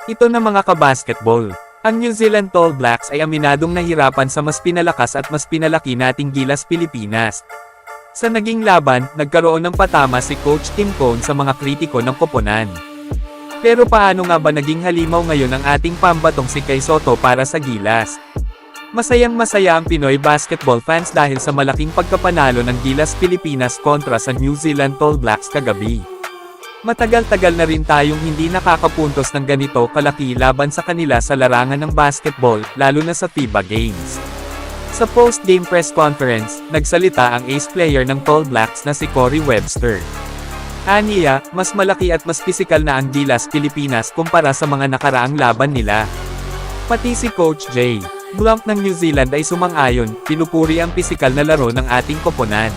Ito na mga kabasketball. Ang New Zealand All Blacks ay aminadong nahirapan sa mas pinalakas at mas pinalaki nating Gilas Pilipinas. Sa naging laban, nagkaroon ng patama si Coach Tim Cone sa mga kritiko ng koponan. Pero paano nga ba naging halimaw ngayon ang ating pambatong si Kai Sotto para sa Gilas? Masayang-masaya ang Pinoy basketball fans dahil sa malaking pagkapanalo ng Gilas Pilipinas kontra sa New Zealand All Blacks kagabi. Matagal-tagal na rin tayong hindi nakakapuntos ng ganito kalaki laban sa kanila sa larangan ng basketball, lalo na sa FIBA Games. Sa post-game press conference, nagsalita ang ace player ng All Blacks na si Corey Webster. Aniya, mas malaki at mas pisikal na ang Gilas Pilipinas kumpara sa mga nakaraang laban nila. Pati si Coach Jay Blount ng New Zealand ay sumang-ayon, pinupuri ang pisikal na laro ng ating koponan.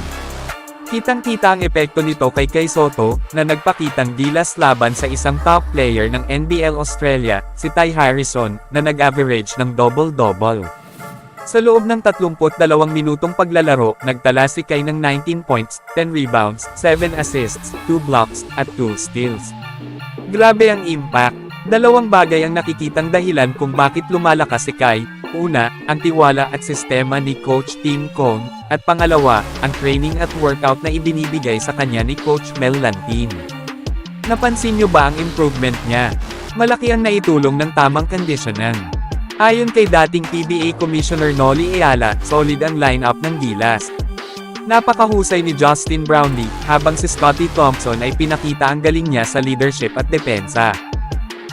Kitang-kita ang epekto nito kay Kai Sotto, na nagpakitang gilas laban sa isang top player ng NBL Australia, si Ty Harrison, na nag-average ng double-double. Sa loob ng 32 minutong paglalaro, nagtala si Kai ng 19 points, 10 rebounds, 7 assists, 2 blocks, at 2 steals. Grabe ang impact. Dalawang bagay ang nakikitang dahilan kung bakit lumalakas si Kai. Una, ang tiwala at sistema ni Coach Tim Cone, at pangalawa, ang training at workout na ibinibigay sa kanya ni Coach Mel Lantin. Napansin niyo ba ang improvement niya? Malaki ang naitulong ng tamang kondisyonan. Ayon kay dating PBA Commissioner Noli Eala, solid ang lineup ng Gilas. Napakahusay ni Justin Brownlee, habang si Scottie Thompson ay pinakita ang galing niya sa leadership at depensa.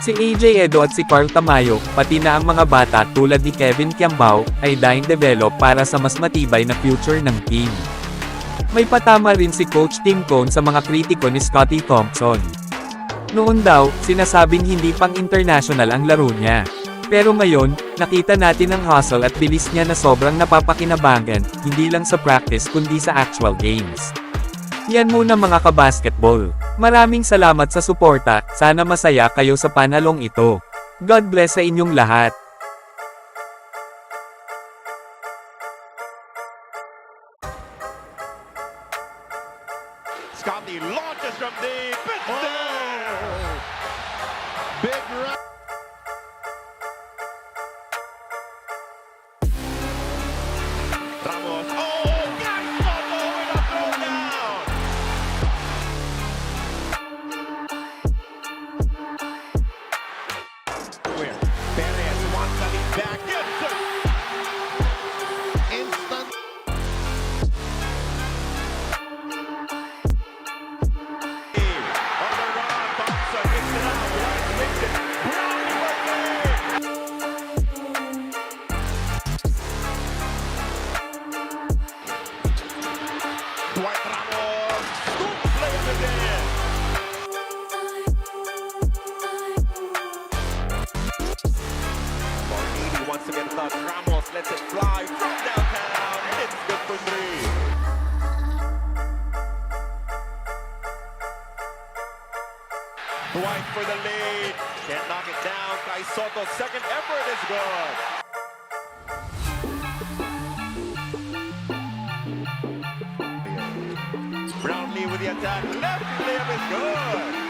Si AJ Edo at si Carl Tamayo, pati na ang mga bata tulad ni Kevin Kiambao, ay dying develop para sa mas matibay na future ng team. May patama rin si Coach Tim Cone sa mga kritiko ni Scottie Thompson. Noon daw, sinasabing hindi pang international ang laro niya. Pero ngayon, nakita natin ang hustle at bilis niya na sobrang napapakinabangan, hindi lang sa practice kundi sa actual games. Yan muna mga kabasketball. Maraming salamat sa suporta, sana masaya kayo sa panalong ito. God bless sa inyong lahat. Scottie launches from deep. It's there! Big run. Ramos. Oh, got Sotto with a throwdown. Where Perez wants to lead back. Yes, sir. Instant. On the run, Thompson picks it up. White makes it. Brownlee with it. Dwight Ramos. Scoop play of the day. Martini wants to get a touch. Ramos lets it fly from downtown. And it's good for three. Dwight for the lead. Can't knock it down. Kai Sotto's second effort is good. Brownlee with the attack. Left layup is good.